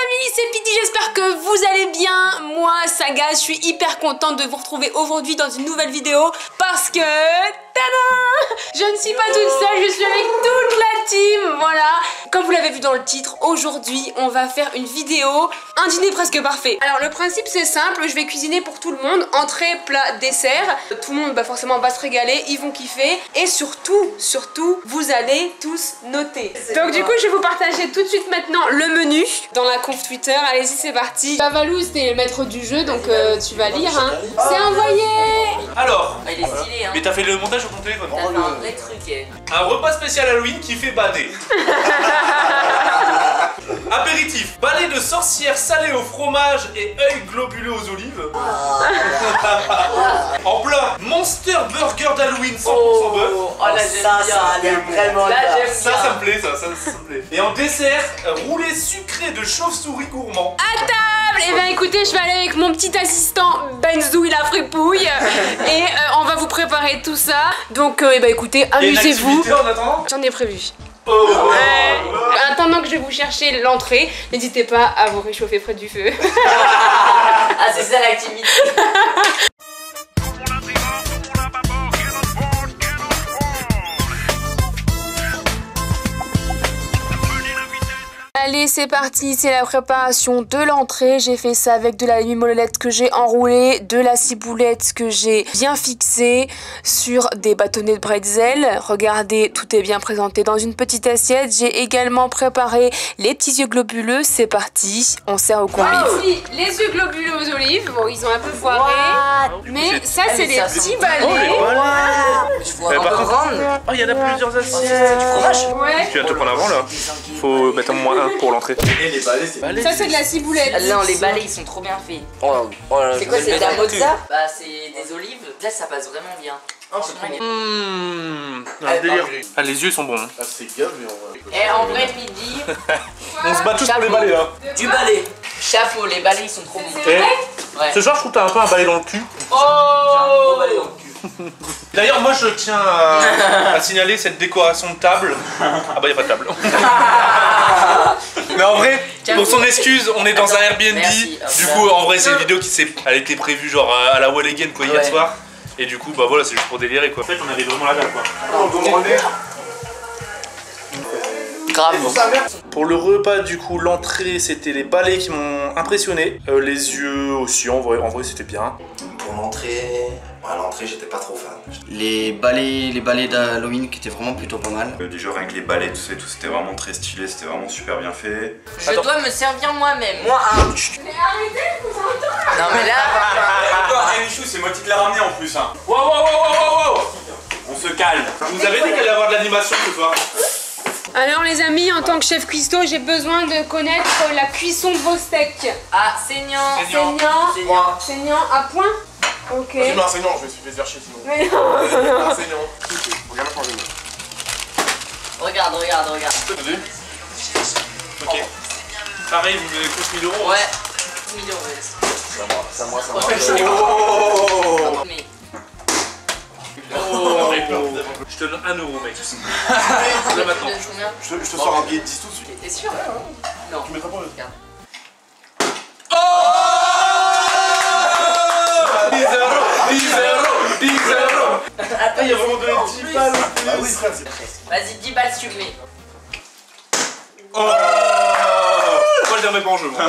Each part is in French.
famille, c'est Pity, j'espère que vous allez bien. Moi, Saga, je suis hyper contente de vous retrouver aujourd'hui dans une nouvelle vidéo parce que... Tada! Je ne suis pas toute seule, je suis avec toute la team, voilà. Comme vous l'avez vu dans le titre, aujourd'hui, on va faire une vidéo, un dîner presque parfait. Alors, le principe, c'est simple, je vais cuisiner pour tout le monde, entrée, plat, dessert. Tout le monde, bah, forcément, va se régaler, ils vont kiffer. Et surtout, vous allez tous noter. Donc, du coup, je vais vous partager tout de suite maintenant le menu dans la conf Twitter. Allez-y, c'est parti. Valou, c'était le maître du jeu, donc tu vas lire, hein. C'est envoyé. Alors, il est stylé, hein. Mais t'as fait le montage sur ton téléphone. T'as fait un vrai truc, Un repas spécial Halloween qui fait bader. Apéritif, balai de sorcière salée au fromage et œil globuleux aux olives. En plat, Monster Burger d'Halloween 100% bœuf. Oh là j'aime bien. Vraiment là j'aime bien. Ça me plaît, ça me plaît. Et en dessert, roulé sucré de chauve-souris gourmand. À table. Et ben écoutez, je vais aller avec mon petit assistant Benzou, il a fripouille. Et on va vous préparer tout ça. Donc eh ben écoutez, amusez-vous. En attendant. J'en ai prévu. Oh. Attendant que je vais vous chercher l'entrée, n'hésitez pas à vous réchauffer près du feu. Ah c'est ça l'activité. Allez, c'est parti, c'est la préparation de l'entrée. J'ai fait ça avec de la mimolette que j'ai enroulée, de la ciboulette que j'ai bien fixée sur des bâtonnets de bretzel. Regardez, tout est bien présenté dans une petite assiette. J'ai également préparé les petits yeux globuleux. C'est parti, on sert au combi. Voici les yeux globuleux aux olives. Bon, ils ont un peu foiré. Mais ça, c'est les petits balais. Je vois un peu grande. Oh, il y en a plusieurs assiettes. Du fromage. Ouais. Tu viens de te prendre avant là. Faut mettre un moins 1 pour l'entrée. Et les balais, c'est... Ça, c'est de la ciboulette. Non, les balais ils sont trop bien faits. C'est quoi, c'est de la mozza? Bah c'est des olives. Là ça passe vraiment bien. Un délire. Ah, les yeux ils sont bons. Ah, c'est gave, mais on va... Et en vrai midi, On se bat tous pour les balais là. du balai. Chapeau, les balais ils sont trop bons. Et Ouais. ce soir je trouve que t'as un peu un balai dans le cul. Oh, gros balai dans le cul. D'ailleurs moi je tiens à signaler cette décoration de table. Ah bah y a pas de table. Mais en vrai, pour son excuse, on est dans un Airbnb. Merci. Du coup en vrai c'est une vidéo qui elle était prévue genre à la Wall Again quoi hier Ouais. soir. Et du coup bah voilà c'est juste pour délirer quoi. En fait on avait vraiment la dalle quoi. Grave. Pour le repas du coup l'entrée c'était les balais qui m'ont impressionné. Les yeux aussi en vrai c'était bien. Pour l'entrée... À l'entrée, j'étais pas trop fan. Les balais d'Halloween qui étaient vraiment plutôt pas mal. Déjà rien que les balais, tout ça, c'était vraiment très stylé, c'était vraiment super bien fait. Je dois me servir moi-même. Moi, un... Mais arrêtez, vous entendez. Non mais là. Encore, Michou, c'est moi qui te l'ai ramené en plus. Hein. Wow wow wow wow wow. On se calme. Je vous avais dit qu'il allait y avoir de l'animation ce soir. Alors les amis, en tant que chef cuistot, j'ai besoin de connaître la cuisson de vos steaks. Ah, saignant. Saignant à point. Ok. C'est un enseignant, je vais te faire chier sinon. Mais non. Un enseignant. Regarde comment je me... Regarde. T'as vu? Ok. Pareil, vous avez coûté 1000 €. Ouais. 10 000 €. Ça moi. Oh. Mais. Oh. Je te donne 1 € mec. Là maintenant. Tu donnes combien? Je te sors un billet de 10 tout de suite. T'es sûr? Non. Tu mettras pas le... Regarde. 10 €. Attends, Il y a vraiment donné 10 balles. Bah oui, frère, c'est presque. Vas-y, 10 balles si tu mets. Oh. Moi je les remets pas en jeu. Moi.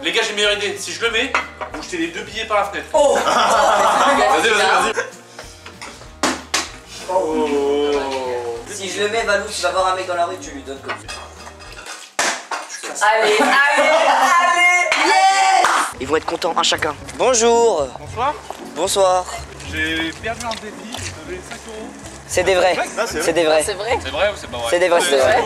Les gars j'ai une meilleure idée. Si je le mets, vous jetez les 2 billets par la fenêtre. Oh. Vas-y. Oh. Si je le mets, Valou, tu vas voir un mec dans la rue, tu lui donnes comme ça. Allez. Yes. Ils vont être contents, un chacun. Bonjour. Bonsoir. Bonsoir. J'ai perdu un défi, je devais 5 €. C'est des vrais. C'est des vrais. C'est vrai? C'est vrai ou c'est pas vrai? C'est des vrais, c'est des vrais.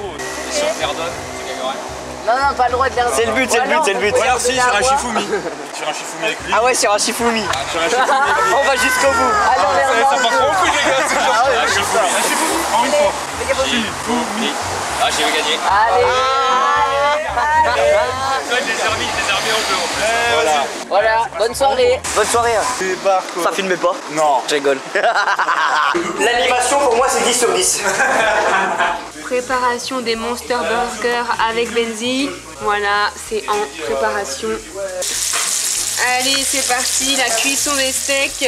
Si on perdonne, tu gagnerais. Non, pas le droit de dire. C'est le but, c'est le but. Regarde, si, sur un Shifumi. Sur un Shifumi avec lui. Ah ouais, sur un Shifumi. Sur un Shifumi avec lui. On va jusqu'au bout. Ça part trop en couille, les gars, c'est genre. Un Shifumi. En une fois. Shifumi. Ah, j'ai gagné. Allez. Toi, je les ai remis en jeu. Voilà, bonne soirée. Bonne soirée. Ça filmait pas? Non. Je rigole. L'animation pour moi c'est 10 sur 10. préparation des Monster Burger avec Benzi. Voilà, c'est en préparation. Allez, c'est parti, la cuisson des steaks.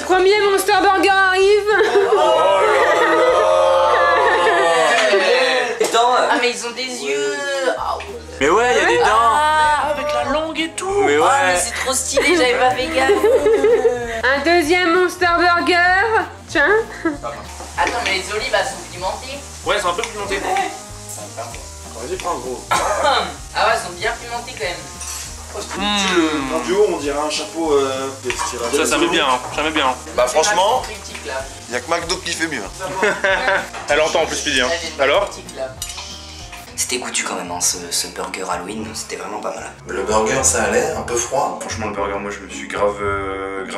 Premier Monster Burger arrive. Ah mais ils ont des yeux. Mais ouais, il y a des dents. Ah, Avec la langue et tout. Mais ouais. ah, mais c'est trop stylé, j'avais pas fait gaffe. Un deuxième Monster Burger. Tiens. Attends, mais les olives elles sont pimentées. Ouais, c'est un peu pimenté. Vas-y, prends gros. Ah ouais, elles sont bien pimentées quand même. Du haut, on dirait un chapeau de Ça met bien, hein. Ça met bien. Bah franchement, Critique là. il y a que McDo qui fait mieux. Elle entend en plus Speedy. Hein. Là, j'ai une Alors critique, là. C'était goûtu quand même, hein, ce burger Halloween, c'était vraiment pas mal. Le burger ça allait, un peu froid. Franchement le burger moi je me suis grave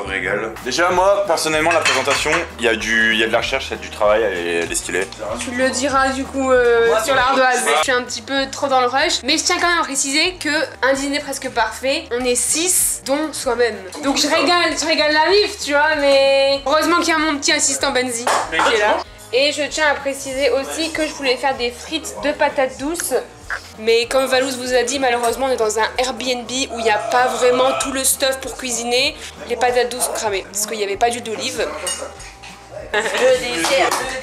régal. Déjà moi personnellement la présentation, il y a de la recherche, il y a du travail, elle est stylée. Tu le diras du coup sur l'ardoise. Je suis un petit peu trop dans le rush. Mais je tiens quand même à préciser que un dîner presque parfait, on est 6 dont soi-même. Donc je régale la vif, tu vois, mais heureusement qu'il y a mon petit assistant Benzi qui est là. Et je tiens à préciser aussi que je voulais faire des frites de patates douces. Mais comme Valouz vous a dit, malheureusement on est dans un Airbnb où il n'y a pas vraiment tout le stuff pour cuisiner. Les patates douces sont cramées parce qu'il n'y avait pas d'huile d'olive. Le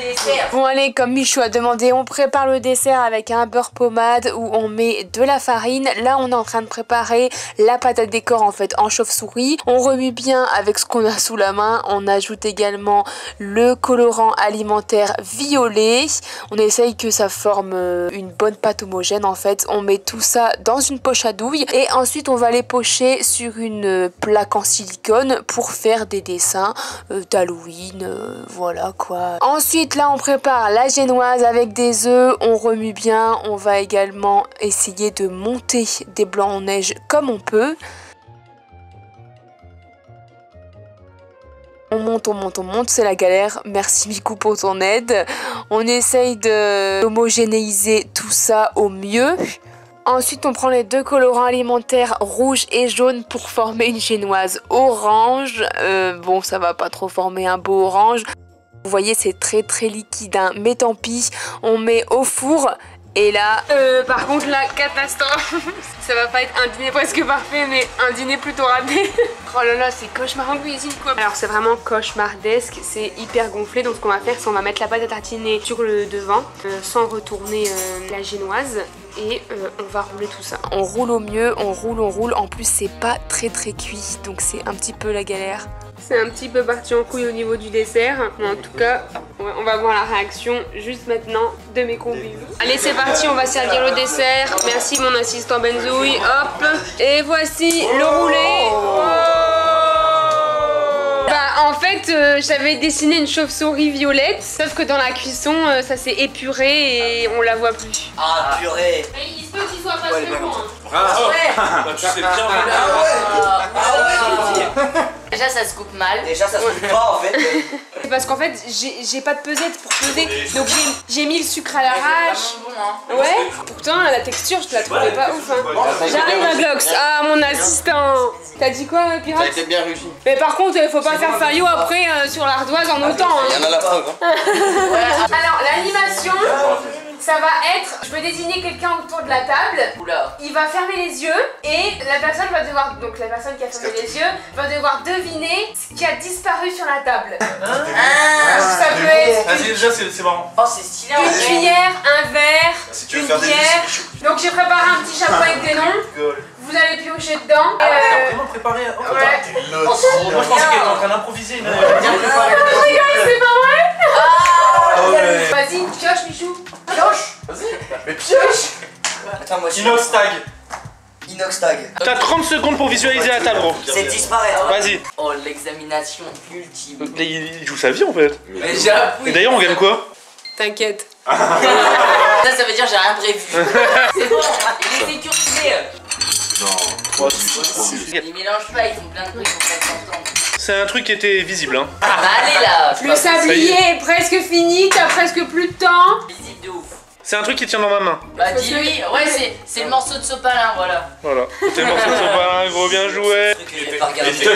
dessert. Bon allez, comme Michou a demandé, on prépare le dessert avec un beurre pommade où on met de la farine. Là on est en train de préparer la patate décor en fait en chauve-souris. On remue bien avec ce qu'on a sous la main. On ajoute également le colorant alimentaire violet. On essaye que ça forme une bonne pâte homogène en fait. On met tout ça dans une poche à douille et ensuite on va les pocher sur une plaque en silicone pour faire des dessins d'Halloween. Voilà quoi. Ensuite là on prépare la génoise avec des œufs, on remue bien, on va également essayer de monter des blancs en neige comme on peut. On monte, c'est la galère. Merci Miku pour ton aide. On essaye d'homogénéiser tout ça au mieux. Ensuite, on prend les deux colorants alimentaires rouge et jaune pour former une génoise orange. Bon, ça va pas trop former un beau orange. Vous voyez, c'est très liquide, hein. Mais tant pis, on met au four. Et là, par contre, là, catastrophe. Ça va pas être un dîner presque parfait, mais un dîner plutôt raté. Oh là là, c'est cauchemar en cuisine quoi. Alors c'est vraiment cauchemardesque, c'est hyper gonflé. Donc ce qu'on va faire, c'est qu'on va mettre la pâte à tartiner sur le devant, sans retourner la génoise. Et on va rouler tout ça. On roule au mieux, on roule. En plus, c'est pas très cuit, donc c'est un petit peu la galère. C'est un petit peu parti en couille au niveau du dessert. Mais en tout cas, on va voir la réaction juste maintenant de mes convives. Allez, c'est parti, on va servir le dessert. Merci mon assistant Benzouille. Hop. Et voici le roulé. Oh. Bah en fait, j'avais dessiné une chauve-souris violette. Sauf que dans la cuisson, ça s'est épuré et on la voit plus. Ah purée. Il se peut qu'il soit pas très bon. Ah ouais. Bah, tu sais bien. Déjà ça se coupe mal. Déjà ça se coupe pas en fait. C'est parce qu'en fait j'ai pas de pesette pour peser, donc j'ai mis le sucre à l'arrache. Bon, hein. Ouais, pourtant la texture je la trouvais pas ouf hein. J'arrive à Glox, ah mon assistant. T'as dit quoi Pirate? Ça a été bien réussi. Mais par contre faut pas faire faillot après sur l'ardoise en autant Il y en hein. a la preuve. Hein. Alors l'animation, ça va être, je vais désigner quelqu'un autour de la table. Oula. Il va fermer les yeux et la personne va devoir, donc la personne qui a fermé les yeux va devoir deviner ce qui a disparu sur la table. Ça peut être Vas-y, déjà c'est marrant. Oh c'est stylé. une cuillère, un verre, Si tu veux une faire des bière. Donc j'ai préparé un petit chapeau avec des noms. Vous allez piocher dedans. T'as vraiment préparé un... Oh, Ouais. moi je pensais qu'elle était en train d'improviser. Mais... Je rigole, c'est pas vrai. ouais. Vas-y, pioche Michou. Pioche. Mais pioche. Attends, moi je Inox tag. Inox tag. T'as 30 secondes pour visualiser la table, gros. C'est disparaître. Vas-y. Oh l'examination ultime. Il joue sa vie en fait. Mais j'avoue. Et d'ailleurs, on gagne quoi? T'inquiète. Ça veut dire j'ai rien prévu. C'est bon, il est sécurisé. Non. Ils mélangent pas, ils font plein de trucs pour faire s'entendre. C'est un truc qui était visible, hein. Bah allez là. Le sablier est presque fini, t'as presque plus de temps. Visite de ouf. C'est un truc qui tient dans ma main. Bah dis-lui, ouais c'est le morceau de sopalin, voilà. Voilà. C'était le morceau de sopalin, gros, bien joué. J'ai pas regardé. Et putain,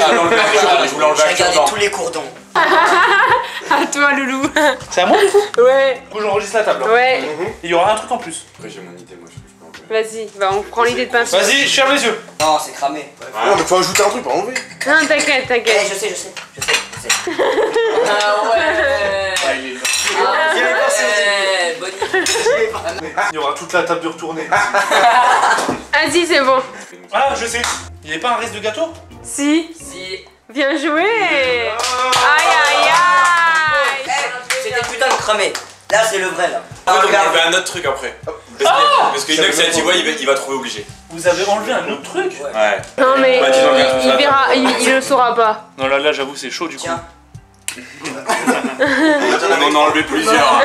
je voulais enlever J'ai regardé tous les cours d'eau. À toi, Loulou. C'est à moi du coup? Ouais. Du coup, j'enregistre la table. Hein. Ouais. Il y aura un truc en plus. Après, j'ai mon idée, moi, je peux pas. Vas-y, bah on prend l'idée de pinceau. Vas-y, je ferme les yeux. Non, c'est cramé. Non, mais faut ajouter un truc pour enlever. Non, t'inquiète, Eh, t'inquiète. je sais. Ah ouais. Ah, il est là. Ah ouais. Bonne idée. Il y aura toute la table de retourner. Vas-y, c'est bon. Ah, je sais. Il est pas un reste de gâteau? Si. Si. Bien joué. Aïe, aïe, aïe. C'était putain de cramé. Là, c'est le vrai là. On va enlever un autre truc après. Parce que Inox, elle dit ouais, il va trouver obligé. Vous avez enlevé un autre truc? Ouais. Non, mais Bah, dis donc, regarde tout ça. il verra, il le saura pas. Non, là, j'avoue, c'est chaud du coup. Tiens. On en a enlevé plusieurs.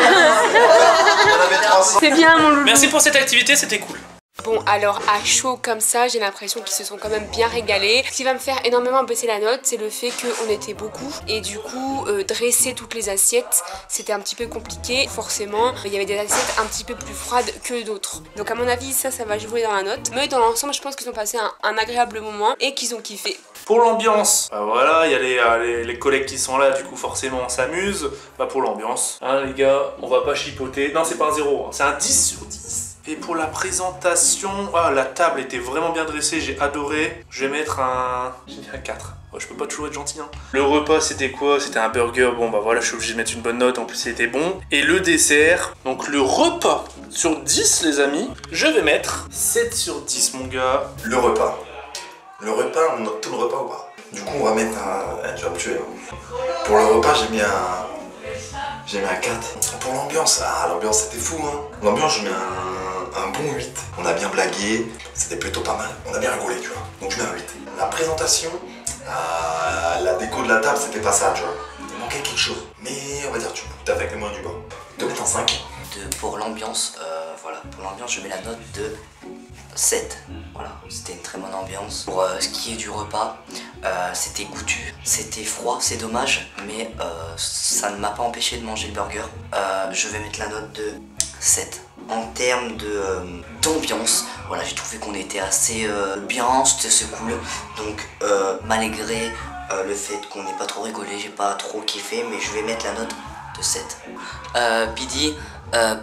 C'est bien, mon Loulou. Merci pour cette activité, c'était cool. Bon, alors à chaud comme ça, j'ai l'impression qu'ils se sont quand même bien régalés. Ce qui va me faire énormément baisser la note, c'est le fait qu'on était beaucoup. Et du coup, dresser toutes les assiettes, c'était un petit peu compliqué. Forcément, il y avait des assiettes un petit peu plus froides que d'autres. Donc à mon avis, ça va jouer dans la note. Mais dans l'ensemble, je pense qu'ils ont passé un agréable moment et qu'ils ont kiffé. Pour l'ambiance, bah voilà, il y a les collègues qui sont là, du coup forcément on s'amuse. Bah pour l'ambiance, hein les gars, on va pas chipoter. Non, c'est pas un 0, hein. C'est un 10 sur 10. Et pour la présentation, ah, la table était vraiment bien dressée, j'ai adoré. Je vais mettre un... J'ai mis un 4. Ouais, je peux pas toujours être gentil, hein. Le repas, c'était quoi? C'était un burger. Bon, bah voilà, je suis obligé de mettre une bonne note. En plus, il était bon. Et le dessert, donc le repas sur 10, les amis, je vais mettre 7 sur 10, mon gars. Le repas. Le repas, on note tout le repas ou pas? Du coup, on va mettre un... Tu vas me tuer. Hein. Pour le repas, j'ai mis un 4. Pour l'ambiance, l'ambiance c'était fou, hein. L'ambiance, je mets un bon 8. On a bien blagué, c'était plutôt pas mal. On a bien rigolé, tu vois. Donc je mets un 8. La présentation, la déco de la table, c'était pas ça, tu vois. Il manquait quelque chose. Mais on va dire, tu peux avec les moyens du bord. De mettre un 5. Pour l'ambiance, voilà, pour l'ambiance, je mets la note de 7. Voilà, c'était une très bonne ambiance. Pour ce qui est du repas, c'était goûtu, c'était froid, c'est dommage, mais ça ne m'a pas empêché de manger le burger. Je vais mettre la note de 7. En termes d'ambiance, voilà, j'ai trouvé qu'on était assez bien, c'était assez cool. Donc malgré le fait qu'on n'ait pas trop rigolé, j'ai pas trop kiffé, mais je vais mettre la note de 7. Pidi,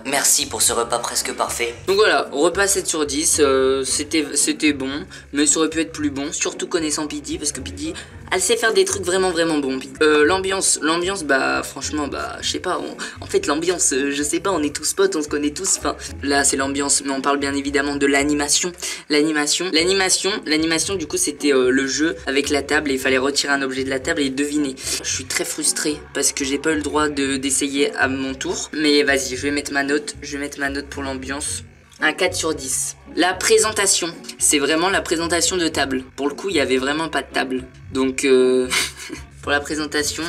merci pour ce repas presque parfait. Donc voilà, repas 7 sur 10, c'était bon, mais ça aurait pu être plus bon, surtout connaissant Pidi, parce que Pidi, elle sait faire des trucs vraiment bons. L'ambiance, bah franchement, bah je sais pas, en fait l'ambiance, je sais pas, on est tous potes, on se connaît tous, enfin là c'est l'ambiance, mais on parle bien évidemment de l'animation. L'animation du coup c'était le jeu avec la table et il fallait retirer un objet de la table et deviner. Je suis très frustré parce que j'ai pas eu le droit d'essayer à mon tour, mais vas-y, je vais mettre ma note pour l'ambiance. Un 4 sur 10. La présentation, c'est vraiment la présentation de table. Pour le coup, il y avait vraiment pas de table. Donc, pour la présentation,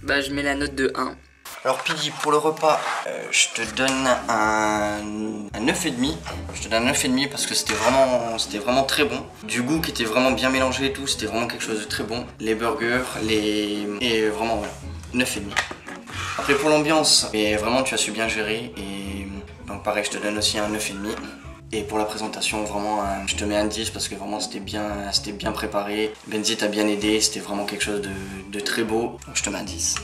bah, je mets la note de 1. Alors Pidi, pour le repas, je te donne un 9,5. Je te donne un 9,5 parce que c'était vraiment très bon. Du goût qui était vraiment bien mélangé et tout, c'était vraiment quelque chose de très bon. Les burgers, et vraiment voilà, 9,5. Après pour l'ambiance, vraiment tu as su bien gérer et donc pareil, je te donne aussi un 9,5. Et pour la présentation, vraiment, je te mets un 10 parce que vraiment c'était bien préparé. Benzi t'a bien aidé, c'était vraiment quelque chose de très beau. Donc je te mets un 10.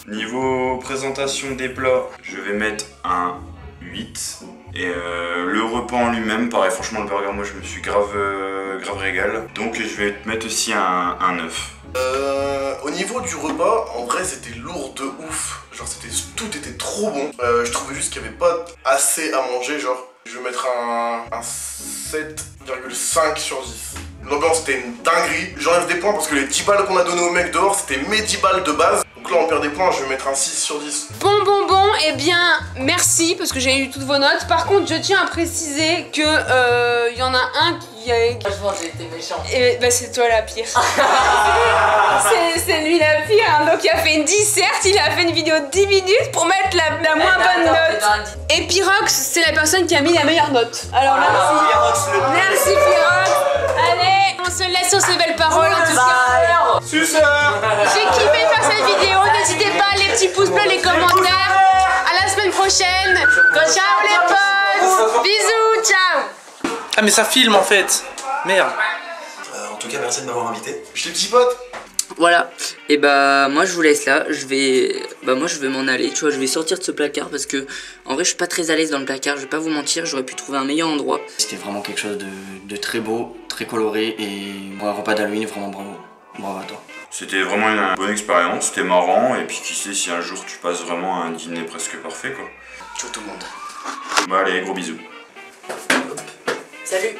Niveau présentation des plats, je vais mettre un 8. Et le repas en lui-même, pareil, franchement le burger, moi je me suis grave régal. Donc je vais te mettre aussi un 9. Au niveau du repas, en vrai c'était lourd de ouf. Genre tout était trop bon. Je trouvais juste qu'il n'y avait pas assez à manger, genre. Je vais mettre un 7,5 sur 10. L'ambiance c'était une dinguerie. J'enlève des points parce que les 10 balles qu'on a donné au mec dehors, c'était mes 10 balles de base. Donc là on perd des points, je vais mettre un 6 sur 10. Bon, et bien merci parce que j'ai eu toutes vos notes. Par contre, je tiens à préciser que y en a un qui a... Franchement, j'ai été méchant. Et bah c'est toi la pire. C'est lui la pire, hein. Donc il a fait une 10, certes, il a fait une vidéo de 10 minutes pour mettre la moins bonne note. Et Pyrox, c'est la personne qui a mis la meilleure note. Alors merci. Merci Pyrox. Allez, on se laisse sur ces belles paroles en tout cas. Suceur. J'ai kiffé faire cette vidéo, n'hésitez pas, les petits pouces bleus, les commentaires. À la semaine prochaine. Ciao les potes. Bisous, ciao. Ah mais ça filme en fait. Merde. En tout cas, merci de m'avoir invité. Je les petits potes. Voilà, et bah moi je vous laisse là, je vais m'en aller, tu vois, je vais sortir de ce placard parce que en vrai je suis pas très à l'aise dans le placard, je vais pas vous mentir, j'aurais pu trouver un meilleur endroit. C'était vraiment quelque chose de très beau, très coloré et pour un repas d'Halloween, vraiment bravo, bravo à toi. C'était vraiment une bonne expérience, c'était marrant et puis qui sait si un jour tu passes vraiment un dîner presque parfait quoi. Ciao tout le monde. Bah allez, gros bisous. Salut.